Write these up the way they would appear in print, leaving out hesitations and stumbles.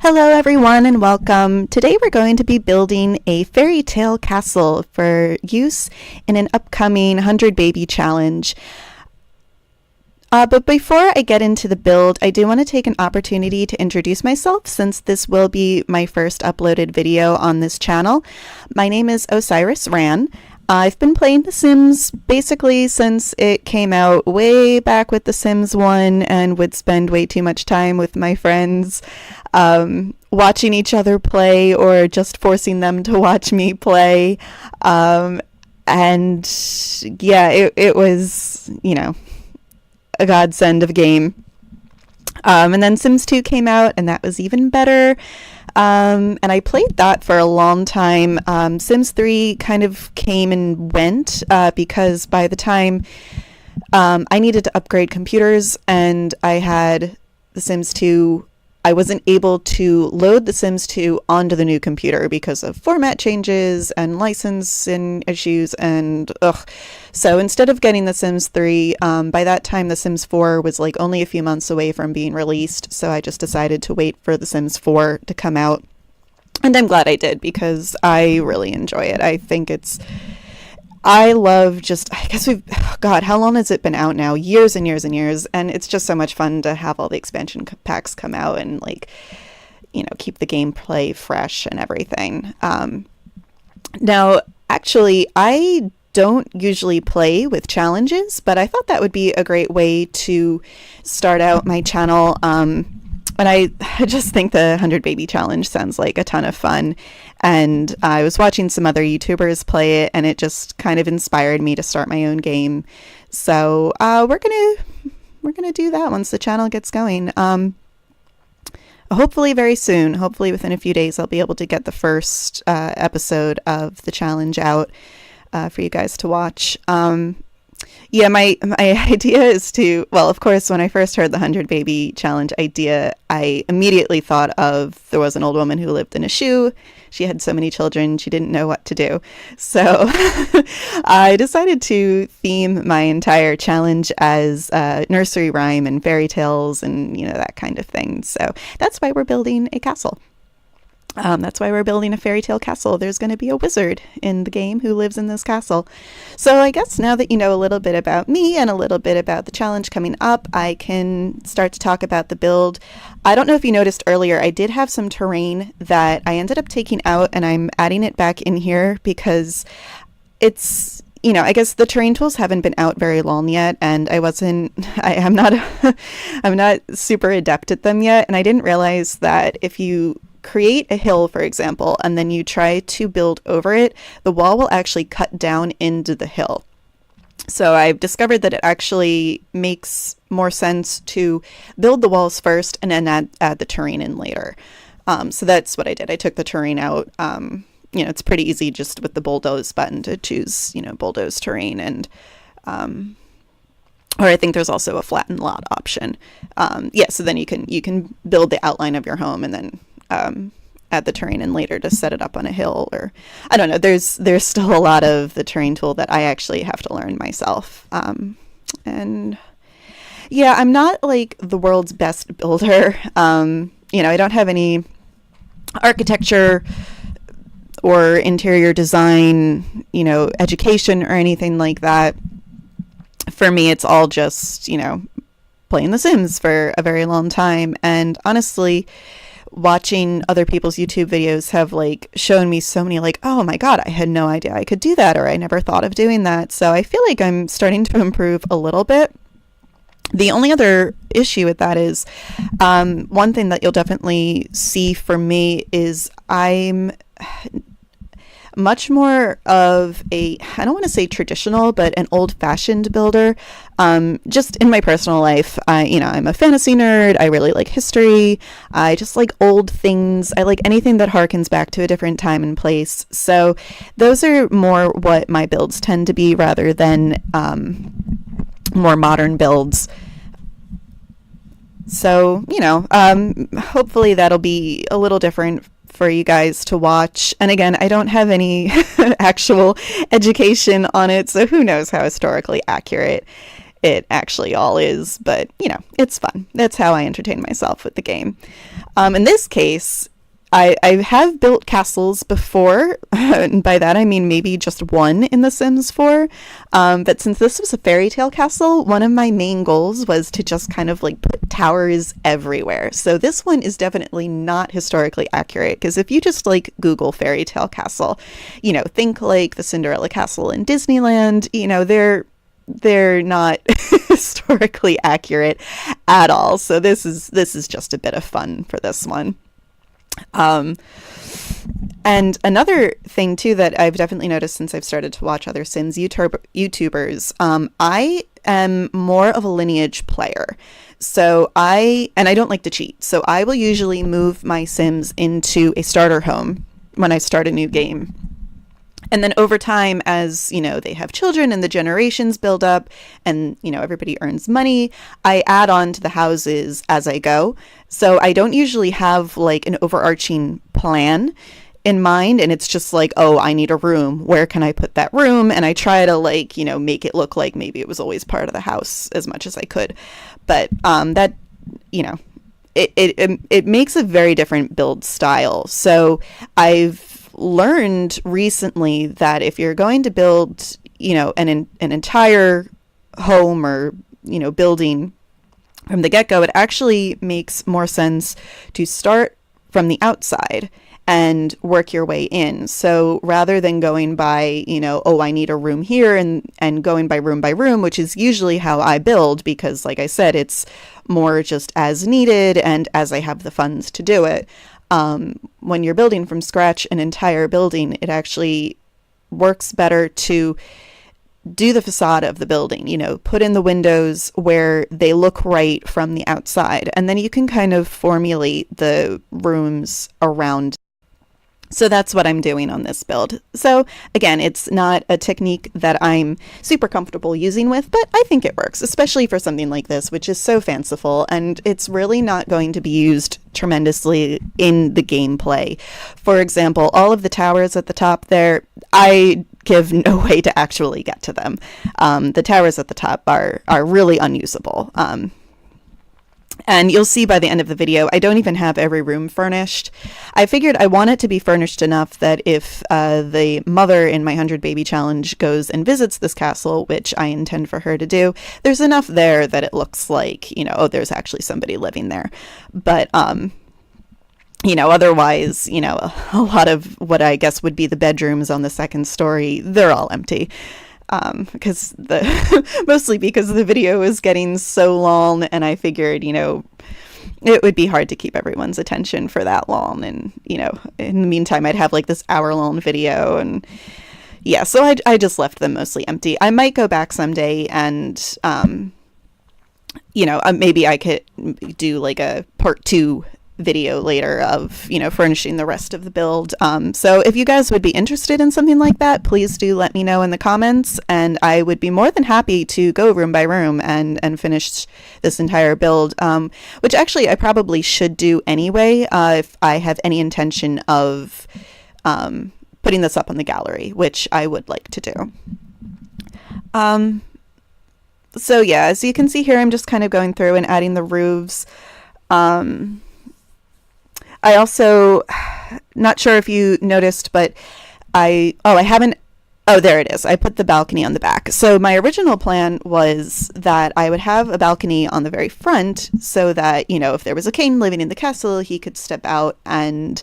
Hello everyone and welcome. Today we're going to be building a fairy tale castle for use in an upcoming 100 baby challenge. But before I get into the build, I do want to take an opportunity to introduce myself since this will be my first uploaded video on this channel. My name is osirisran. I've been playing The Sims basically since it came out way back with The Sims 1 and would spend way too much time with my friends watching each other play or just forcing them to watch me play. And yeah, it was, a godsend of a game. And then Sims 2 came out and that was even better. And I played that for a long time. Sims 3 kind of came and went because by the time I needed to upgrade computers and I had The Sims 2, I wasn't able to load The Sims 2 onto the new computer because of format changes and licensing issues and So instead of getting The Sims 3, by that time The Sims 4 was like only a few months away from being released, so I just decided to wait for The Sims 4 to come out. And I'm glad I did because I really enjoy it. I love I guess how long has it been out now? Years and years and years. And it's just so much fun to have all the expansion packs come out and keep the gameplay fresh and everything. Now, actually, I don't usually play with challenges, but I thought that would be a great way to start out my channel. And I just think the 100 Baby Challenge sounds like a ton of fun. And I was watching some other YouTubers play it, and it just kind of inspired me to start my own game. So we're gonna do that once the channel gets going. Hopefully very soon. Hopefully within a few days, I'll be able to get the first episode of the challenge out for you guys to watch. Yeah, my idea is to, well, of course, when I first heard the 100 Baby Challenge idea, I immediately thought of there was an old woman who lived in a shoe. She had so many children, she didn't know what to do. So I decided to theme my entire challenge as nursery rhyme and fairy tales and, that kind of thing. So that's why we're building a castle. That's why we're building a fairy tale castle. There's going to be a wizard in the game who lives in this castle. So I guess now that you know a little bit about me and a little bit about the challenge coming up, I can start to talk about the build. I don't know if you noticed earlier, I did have some terrain that I ended up taking out and I'm adding it back in here because it's, I guess the terrain tools haven't been out very long yet, and I'm not super adept at them yet, and I didn't realize that if you create a hill, for example, and then you try to build over it, the wall will actually cut down into the hill. So I've discovered that it actually makes more sense to build the walls first and then add the terrain in later. So that's what I did. I took the terrain out. It's pretty easy just with the bulldoze button to choose, bulldoze terrain, and or I think there's also a flatten lot option. So then you can build the outline of your home and then add the terrain in later to set it up on a hill, or I don't know. There's still a lot of the terrain tool that I actually have to learn myself. And yeah, I'm not like the world's best builder. I don't have any architecture or interior design, education or anything like that. For me, it's all just, playing The Sims for a very long time. And honestly, watching other people's YouTube videos have shown me so many oh my god, I had no idea I could do that, or I never thought of doing that. So I feel like I'm starting to improve a little bit. The only other issue with that is one thing that you'll definitely see for me is I'm much more of I don't want to say traditional, but an old-fashioned builder. Just in my personal life, I'm a fantasy nerd. I really like history. I just like old things. I like anything that harkens back to a different time and place. So those are more what my builds tend to be rather than more modern builds. So, hopefully that'll be a little different for you guys to watch. And again, I don't have any actual education on it, so who knows how historically accurate it actually all is, but it's fun. That's how I entertain myself with the game. In this case, I have built castles before, and by that I mean maybe just one in The Sims 4. But since this was a fairy tale castle, one of my main goals was to just kind of like put towers everywhere. So this one is definitely not historically accurate, because if you just like Google fairy tale castle, think like the Cinderella castle in Disneyland, they're not historically accurate at all. So this is just a bit of fun for this one. And another thing too that I've definitely noticed since I've started to watch other Sims YouTubers, I am more of a lineage player. So I don't like to cheat. So I will usually move my Sims into a starter home when I start a new game. And then over time, as, they have children and the generations build up and, everybody earns money, I add on to the houses as I go. So I don't usually have like an overarching plan in mind. And it's just like, oh, I need a room. Where can I put that room? And I try to like, make it look like maybe it was always part of the house as much as I could. But that, it makes a very different build style. So I've learned recently that if you're going to build, an entire home or, building from the get-go, it actually makes more sense to start from the outside and work your way in. So rather than going by, oh, I need a room here and going by room, which is usually how I build, because like I said, it's more just as needed and as I have the funds to do it. When you're building from scratch an entire building, it actually works better to do the facade of the building, put in the windows where they look right from the outside, and then you can kind of formulate the rooms around. So that's what I'm doing on this build. So again, it's not a technique that I'm super comfortable using with, but I think it works, especially for something like this, which is so fanciful, and it's really not going to be used tremendously in the gameplay. For example, all of the towers at the top there, I give no way to actually get to them. The towers at the top are really unusable. And you'll see by the end of the video, I don't even have every room furnished. I figured I want it to be furnished enough that if the mother in my 100 Baby Challenge goes and visits this castle, which I intend for her to do, there's enough there that it looks like, oh, there's actually somebody living there. But, otherwise, a lot of what I guess would be the bedrooms on the second story, they're all empty. Because mostly because the video is getting so long, and I figured, it would be hard to keep everyone's attention for that long. And, in the meantime, I'd have like this hour-long video, and yeah, so I just left them mostly empty. I might go back someday and, maybe I could do like a part 2 video later of, furnishing the rest of the build. So if you guys would be interested in something like that, please do let me know in the comments, and I would be more than happy to go room by room and finish this entire build, which actually I probably should do anyway, if I have any intention of putting this up on the gallery, which I would like to do. So yeah, as you can see here, I'm just kind of going through and adding the roofs. I also, not sure if you noticed, but there it is. I put the balcony on the back. So my original plan was that I would have a balcony on the very front so that, if there was a king living in the castle, he could step out and,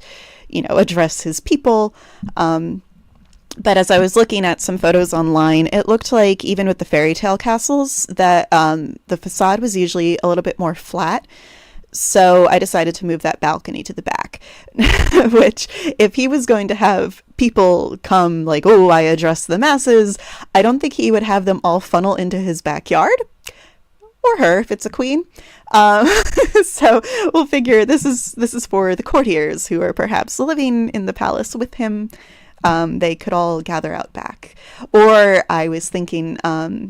address his people. But as I was looking at some photos online, it looked like even with the fairy tale castles that the facade was usually a little bit more flat. So I decided to move that balcony to the back, which if he was going to have people come like, oh, I address the masses, I don't think he would have them all funnel into his backyard, or her if it's a queen. So we'll figure this is for the courtiers who are perhaps living in the palace with him. They could all gather out back. Or I was thinking,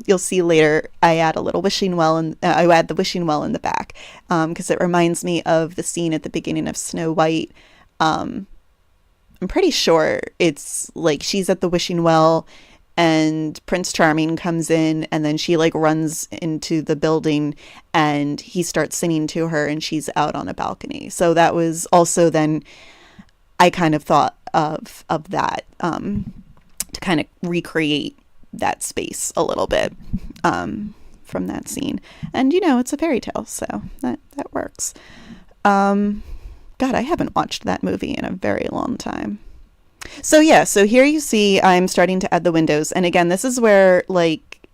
you'll see later, I add a little wishing well, and I add the wishing well in the back, because it reminds me of the scene at the beginning of Snow White. I'm pretty sure it's like she's at the wishing well, and Prince Charming comes in, and then she like runs into the building and he starts singing to her and she's out on a balcony. So that was also then I kind of thought of that to kind of recreate that space a little bit from that scene. And it's a fairy tale, so that works. God, I haven't watched that movie in a very long time. So yeah, so here you see I'm starting to add the windows. And again, this is where, like,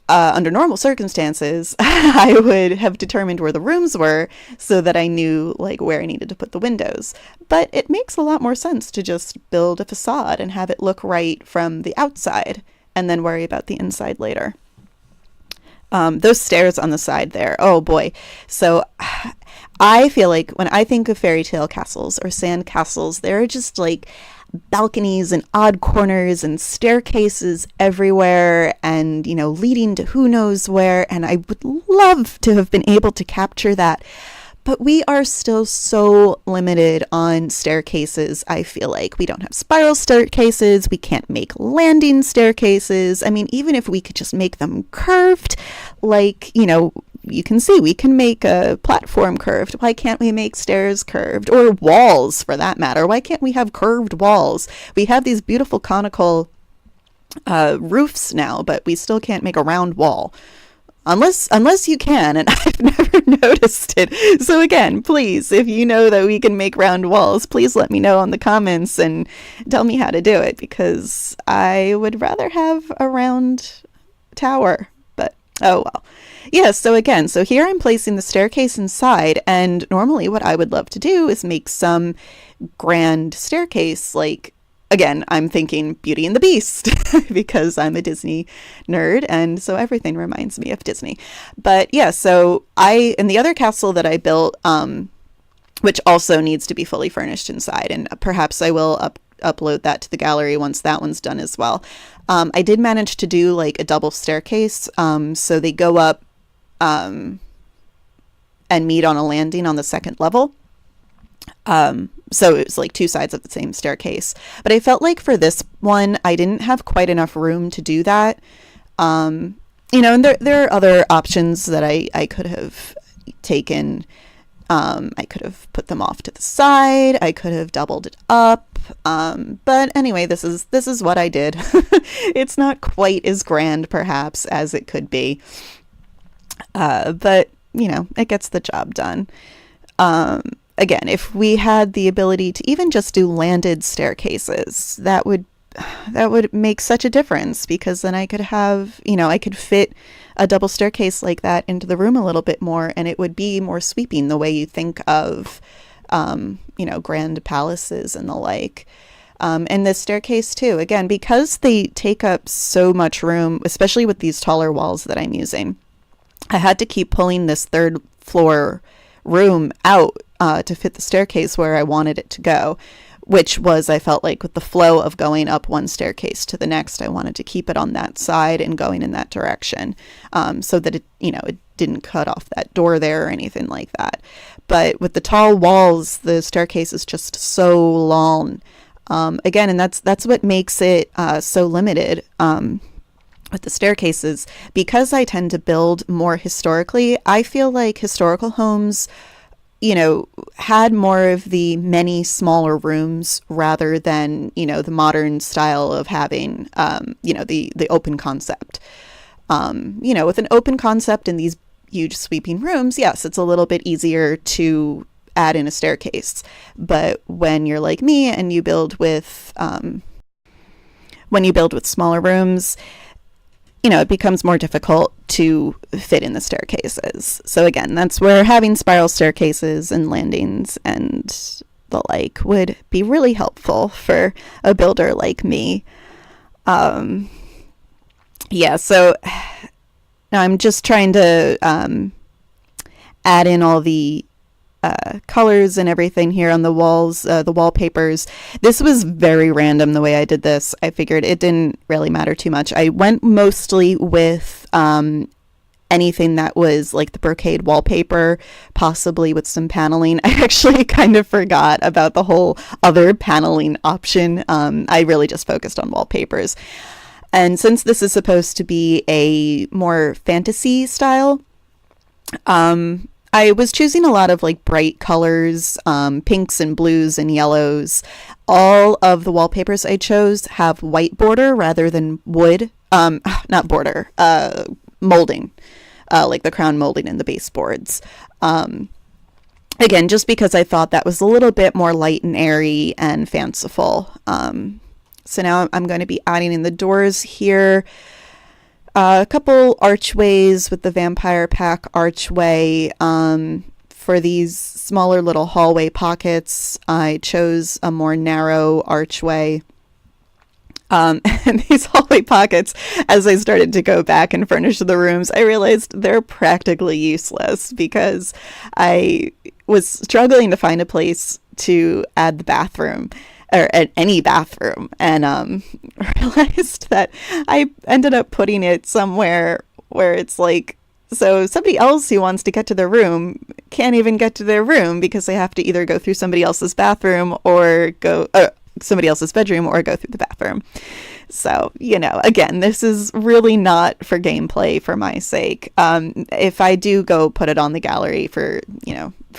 under normal circumstances, I would have determined where the rooms were so that I knew, like, where I needed to put the windows. But it makes a lot more sense to just build a facade and have it look right from the outside and then worry about the inside later. Those stairs on the side there, oh boy. So I feel like when I think of fairy tale castles or sand castles, they're just like balconies and odd corners and staircases everywhere and, leading to who knows where. And I would love to have been able to capture that. But we are still so limited on staircases, I feel like. We don't have spiral staircases. We can't make landing staircases. I mean, even if we could just make them curved, like, you can see we can make a platform curved. Why can't we make stairs curved? Or walls, for that matter. Why can't we have curved walls? We have these beautiful conical roofs now, but we still can't make a round wall. Unless you can, and I've never noticed it. So again, please, if you know that we can make round walls, please let me know in the comments and tell me how to do it, because I would rather have a round tower, but oh well. Yeah, so again, so here I'm placing the staircase inside, and normally what I would love to do is make some grand staircase, like, again, I'm thinking Beauty and the Beast because I'm a Disney nerd, and so everything reminds me of Disney. But yeah, so in the other castle that I built, which also needs to be fully furnished inside, and perhaps I will upload that to the gallery once that one's done as well. I did manage to do like a double staircase, so they go up and meet on a landing on the second level. So it was like two sides of the same staircase. But I felt like for this one, I didn't have quite enough room to do that. And there are other options that I could have taken. I could have put them off to the side. I could have doubled it up. But anyway, this is what I did. It's not quite as grand, perhaps, as it could be. But, it gets the job done. Again, if we had the ability to even just do landed staircases, that would make such a difference, because then I could have, I could fit a double staircase like that into the room a little bit more, and it would be more sweeping the way you think of, grand palaces and the like. And this staircase too, again, because they take up so much room, especially with these taller walls that I'm using, I had to keep pulling this third floor room out to fit the staircase where I wanted it to go, which was, I felt like, with the flow of going up one staircase to the next, I wanted to keep it on that side and going in that direction, so that it didn't cut off that door there or anything like that. But with the tall walls, the staircase is just so long. Again, and that's what makes it so limited. With the staircases, because I tend to build more historically, I feel like historical homes, had more of the many smaller rooms rather than, the modern style of having, the open concept. With an open concept in these huge sweeping rooms, yes, it's a little bit easier to add in a staircase. But when you're like me and you build with, smaller rooms, it becomes more difficult to fit in the staircases. So again, that's where having spiral staircases and landings and the like would be really helpful for a builder like me. So now I'm just trying to add in all the colors and everything here on the walls, the wallpapers. This was very random the way I did this. I figured it didn't really matter too much. I went mostly with anything that was like the brocade wallpaper, possibly with some paneling. I actually kind of forgot about the whole other paneling option. I really just focused on wallpapers. And since this is supposed to be a more fantasy style, I was choosing a lot of like bright colors, pinks and blues and yellows. All of the wallpapers I chose have white border rather than wood. Not border, molding, like the crown molding in the baseboards. Again, just because I thought that was a little bit more light and airy and fanciful. So now I'm going to be adding in the doors here. A couple archways with the vampire pack archway. For these smaller little hallway pockets, I chose a more narrow archway. And these hallway pockets, as I started to go back and furnish the rooms, I realized they're practically useless because I was struggling to find a place to add the bathroom, or any bathroom, and realized that I ended up putting it somewhere where it's like, so somebody else who wants to get to their room can't even get to their room because they have to either go through somebody else's bathroom or go somebody else's bedroom or go through the bathroom. So, again, this is really not for gameplay for my sake. If I do go put it on the gallery for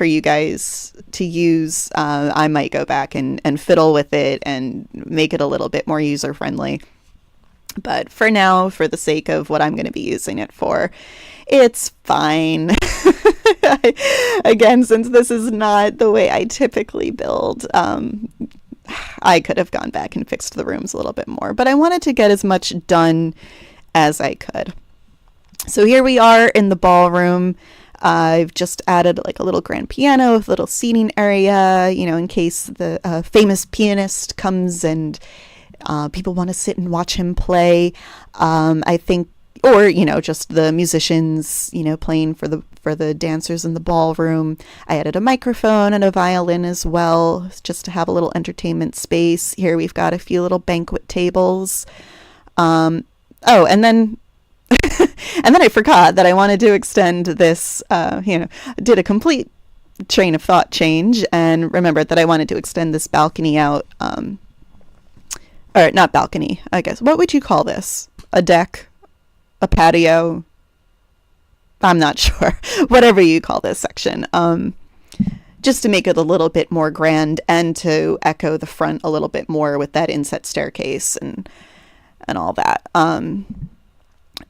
you guys to use, I might go back and fiddle with it and make it a little bit more user friendly. But for now, for the sake of what I'm going to be using it for, it's fine. Again, since this is not the way I typically build, I could have gone back and fixed the rooms a little bit more, but I wanted to get as much done as I could. So here we are in the ballroom. I've just added like a little grand piano with a little seating area, in case the famous pianist comes and people want to sit and watch him play. I think, or, just the musicians, playing for the dancers in the ballroom. I added a microphone and a violin as well, just to have a little entertainment space. Here we've got a few little banquet tables. And then and then I forgot that I wanted to extend this, did a complete train of thought change and remembered that I wanted to extend this balcony out, or not balcony, I guess. What would you call this? A deck? A patio? I'm not sure. Whatever you call this section. Just to make it a little bit more grand and to echo the front a little bit more with that inset staircase and all that.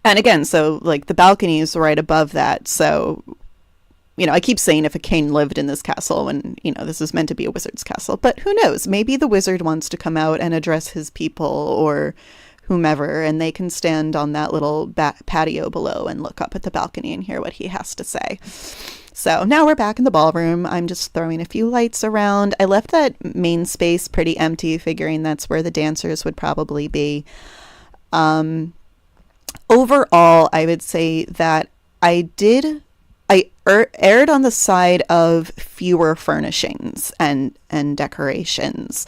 And again, so like the balcony is right above that. So, I keep saying if a king lived in this castle and, this is meant to be a wizard's castle, but who knows? Maybe the wizard wants to come out and address his people or whomever, and they can stand on that little patio below and look up at the balcony and hear what he has to say. So now we're back in the ballroom. I'm just throwing a few lights around. I left that main space pretty empty, figuring that's where the dancers would probably be. Overall, I would say that I erred on the side of fewer furnishings and decorations.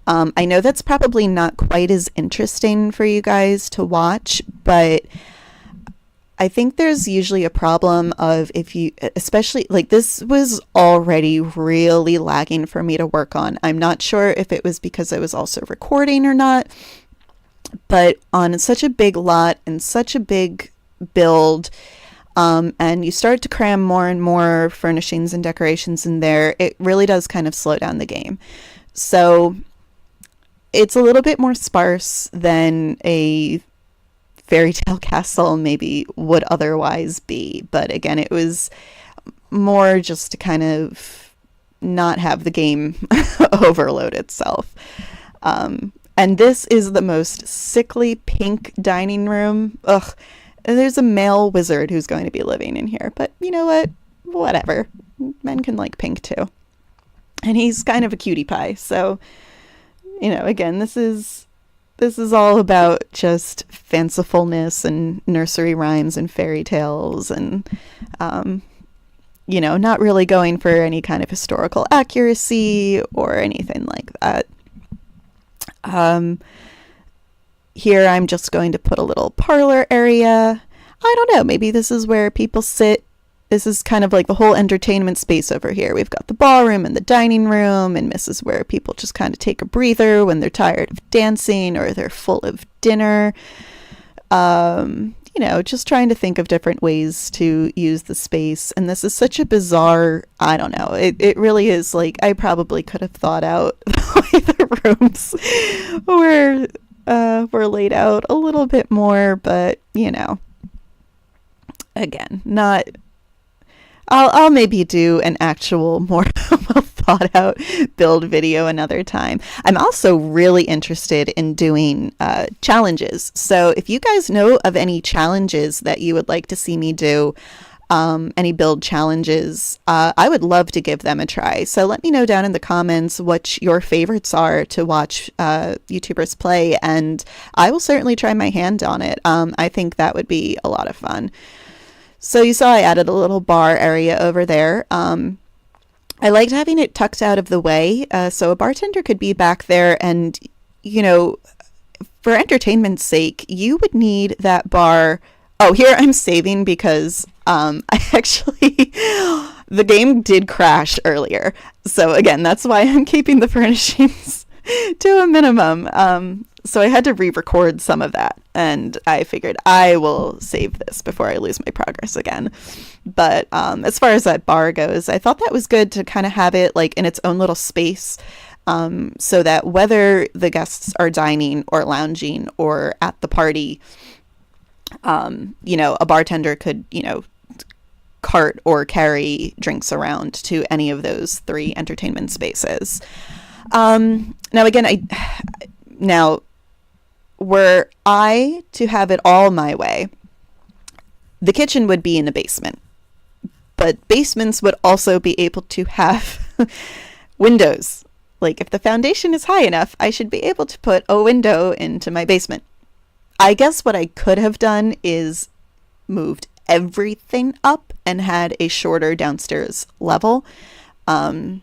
I know that's probably not quite as interesting for you guys to watch, but I think there's usually a problem of if you, especially like this was already really lagging for me to work on. I'm not sure if it was because I was also recording or not, but on such a big lot and such a big build, and you start to cram more and more furnishings and decorations in there, it really does kind of slow down the game. So it's a little bit more sparse than a fairy tale castle maybe would otherwise be. But again, it was more just to kind of not have the game overload itself. And this is the most sickly pink dining room. Ugh. And there's a male wizard who's going to be living in here. But you know what? Whatever. Men can like pink too. And he's kind of a cutie pie. So, again, this is all about just fancifulness and nursery rhymes and fairy tales and, not really going for any kind of historical accuracy or anything like that. Here I'm just going to put a little parlor area. I don't know, maybe this is where people sit. This is kind of like the whole entertainment space over here. We've got the ballroom and the dining room, and this is where people just kind of take a breather when they're tired of dancing or they're full of dinner. Just trying to think of different ways to use the space. And this is such a bizarre, I don't know, it really is like, I probably could have thought out the way the rooms were laid out a little bit more, but, again, not... I'll maybe do an actual more well thought out build video another time. I'm also really interested in doing challenges. So if you guys know of any challenges that you would like to see me do, any build challenges, I would love to give them a try. So let me know down in the comments what your favorites are to watch YouTubers play, and I will certainly try my hand on it. I think that would be a lot of fun. So you saw I added a little bar area over there. I liked having it tucked out of the way, so a bartender could be back there, and, for entertainment's sake, you would need that bar. Oh, here I'm saving because I actually, the game did crash earlier. So again, that's why I'm keeping the furnishings to a minimum. So I had to re-record some of that, and I figured I will save this before I lose my progress again. But as far as that bar goes, I thought that was good to kind of have it like in its own little space, so that whether the guests are dining or lounging or at the party, a bartender could, cart or carry drinks around to any of those 3 entertainment spaces. Now again, were I to have it all my way, the kitchen would be in the basement. But basements would also be able to have windows. Like, if the foundation is high enough, I should be able to put a window into my basement. I guess what I could have done is moved everything up and had a shorter downstairs level. But,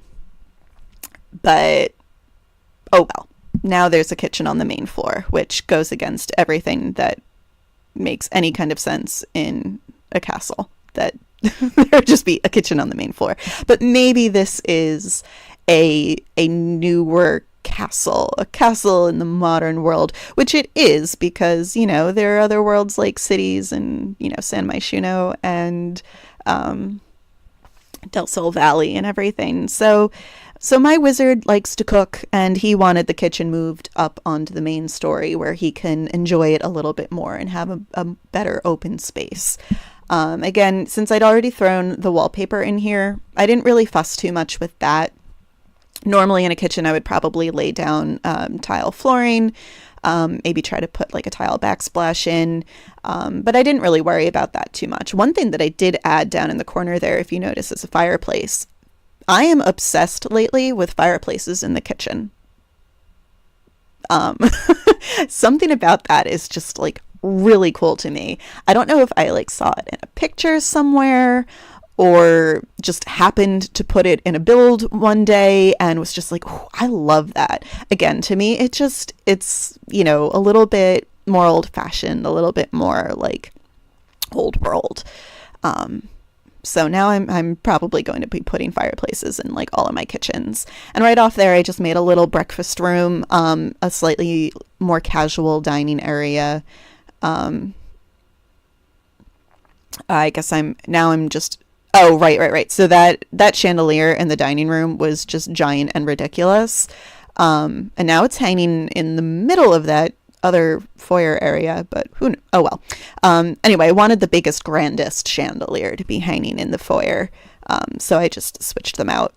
oh well. Now there's a kitchen on the main floor, which goes against everything that makes any kind of sense in a castle, that there would just be a kitchen on the main floor. But maybe this is a newer castle, a castle in the modern world, which it is, because, there are other worlds like cities and, San Myshuno and Del Sol Valley and everything. So my wizard likes to cook, and he wanted the kitchen moved up onto the main story where he can enjoy it a little bit more and have a better open space. Again, since I'd already thrown the wallpaper in here, I didn't really fuss too much with that. Normally in a kitchen, I would probably lay down tile flooring, maybe try to put like a tile backsplash in, but I didn't really worry about that too much. One thing that I did add down in the corner there, if you notice, is a fireplace. I am obsessed lately with fireplaces in the kitchen. Something about that is just like really cool to me. I don't know if I like saw it in a picture somewhere or just happened to put it in a build one day and was just like, oh, I love that. Again, to me, it's a little bit more old fashioned, a little bit more like old world. So now I'm probably going to be putting fireplaces in like all of my kitchens. And right off there, I just made a little breakfast room, a slightly more casual dining area. I guess I'm just, oh, right. So that chandelier in the dining room was just giant and ridiculous. And now it's hanging in the middle of that other foyer area, but oh well. Anyway, I wanted the biggest, grandest chandelier to be hanging in the foyer, so I just switched them out.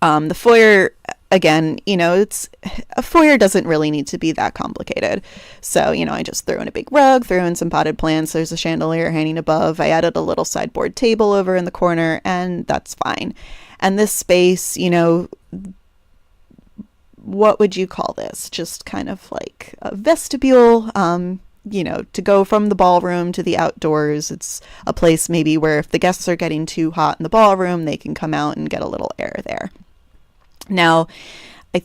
The foyer, again, it's a foyer doesn't really need to be that complicated. So, I just threw in a big rug, threw in some potted plants, there's a chandelier hanging above, I added a little sideboard table over in the corner, and that's fine. And this space, what would you call this? Just kind of like a vestibule, to go from the ballroom to the outdoors. It's a place maybe where if the guests are getting too hot in the ballroom, they can come out and get a little air there. Now, I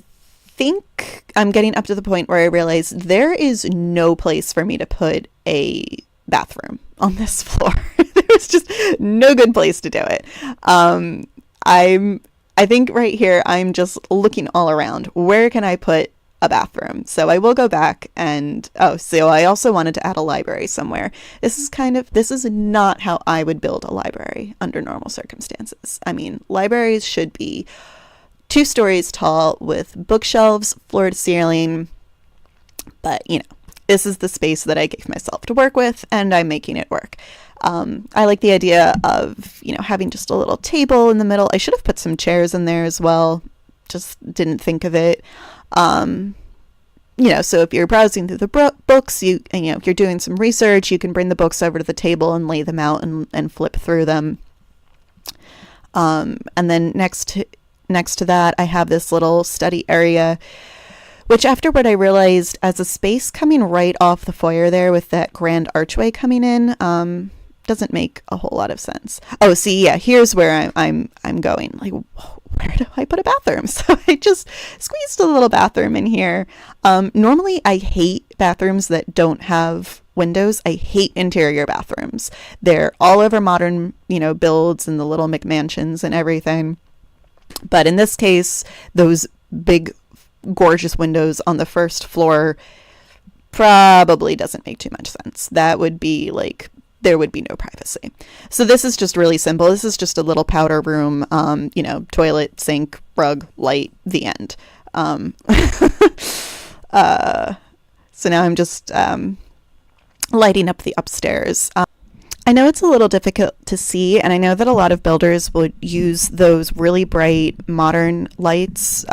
think I'm getting up to the point where I realize there is no place for me to put a bathroom on this floor. There's just no good place to do it. I think right here, I'm just looking all around. Where can I put a bathroom. So I will go back and, so I also wanted to add a library somewhere. This is not how I would build a library under normal circumstances. I mean, libraries should be 2 stories tall with bookshelves, floor to ceiling, but this is the space that I gave myself to work with, and I'm making it work. I like the idea of, having just a little table in the middle. I should have put some chairs in there as well. Just didn't think of it. So if you're browsing through the books, if you're doing some research, you can bring the books over to the table and lay them out and flip through them. And then next to that, I have this little study area, which afterward I realized as a space coming right off the foyer there with that grand archway coming in, doesn't make a whole lot of sense. Oh, see, yeah, here's where I'm going. Like, where do I put a bathroom? So I just squeezed a little bathroom in here. Normally I hate bathrooms that don't have windows. I hate interior bathrooms. They're all over modern, builds and the little McMansions and everything. But in this case, those big, gorgeous windows on the first floor probably doesn't make too much sense. That would be like, there would be no privacy. So this is just really simple. This is just a little powder room, toilet, sink, rug, light, the end. So now I'm just lighting up the upstairs. I know it's a little difficult to see, and I know that a lot of builders would use those really bright modern lights,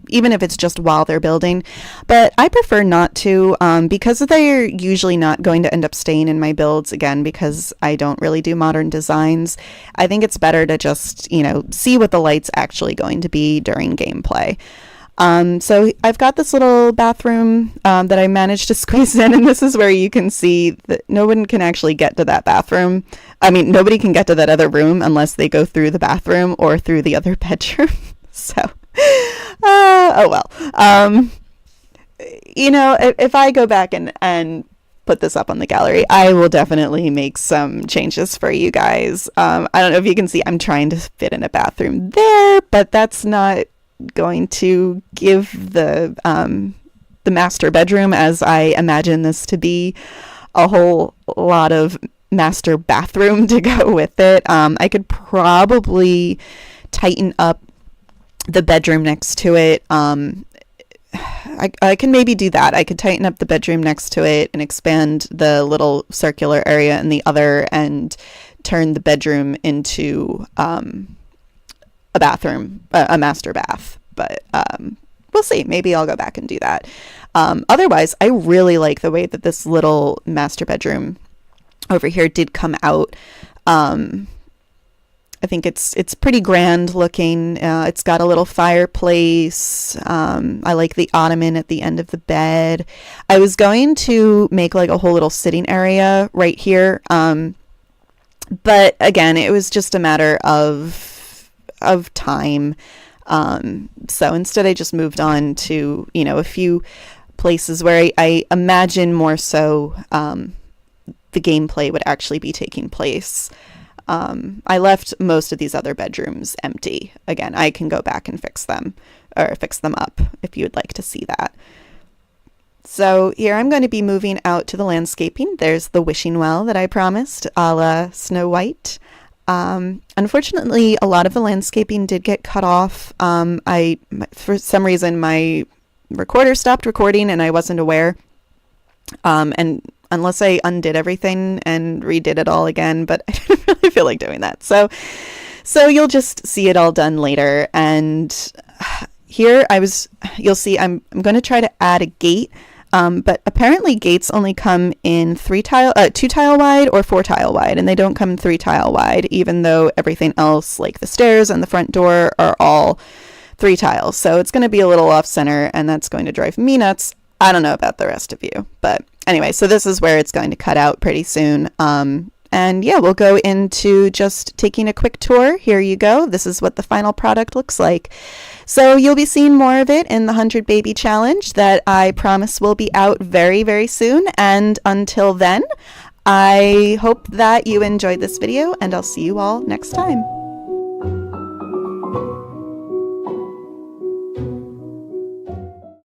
even if it's just while they're building, but I prefer not to, because they're usually not going to end up staying in my builds again, because I don't really do modern designs. I think it's better to just, see what the light's actually going to be during gameplay. So I've got this little bathroom that I managed to squeeze in, and this is where you can see that no one can actually get to that bathroom. I mean, nobody can get to that other room unless they go through the bathroom or through the other bedroom. So, oh well. If I go back and put this up on the gallery, I will definitely make some changes for you guys. I don't know if you can see, I'm trying to fit in a bathroom there, but that's not going to give the master bedroom, as I imagine this to be, a whole lot of master bathroom to go with it. I could probably tighten up the bedroom next to it. I can maybe do that. I could tighten up the bedroom next to it and expand the little circular area in the other and turn the bedroom into a bathroom, a master bath. But we'll see. Maybe I'll go back and do that. Otherwise, I really like the way that this little master bedroom over here did come out. I think it's pretty grand looking. It's got a little fireplace. I like the ottoman at the end of the bed. I was going to make like a whole little sitting area right here. But again, it was just a matter of time. So instead I just moved on to, a few places where I imagine more so the gameplay would actually be taking place. I left most of these other bedrooms empty. Again, I can go back and fix them up if you would like to see that. So here I'm going to be moving out to the landscaping. There's the wishing well that I promised, a la Snow White. Unfortunately, a lot of the landscaping did get cut off. For some reason, my recorder stopped recording and I wasn't aware. And unless I undid everything and redid it all again, but I didn't really feel like doing that. So you'll just see it all done later. And here you'll see I'm going to try to add a gate. But apparently gates only come in 2 tile wide or 4 tile wide, and they don't come 3 tile wide, even though everything else, like the stairs and the front door, are all 3 tiles. So it's going to be a little off center, and that's going to drive me nuts. I don't know about the rest of you, but anyway, so this is where it's going to cut out pretty soon. And yeah, we'll go into just taking a quick tour. Here you go. This is what the final product looks like. So you'll be seeing more of it in the 100 Baby Challenge that I promise will be out very, very soon. And until then, I hope that you enjoyed this video, and I'll see you all next time.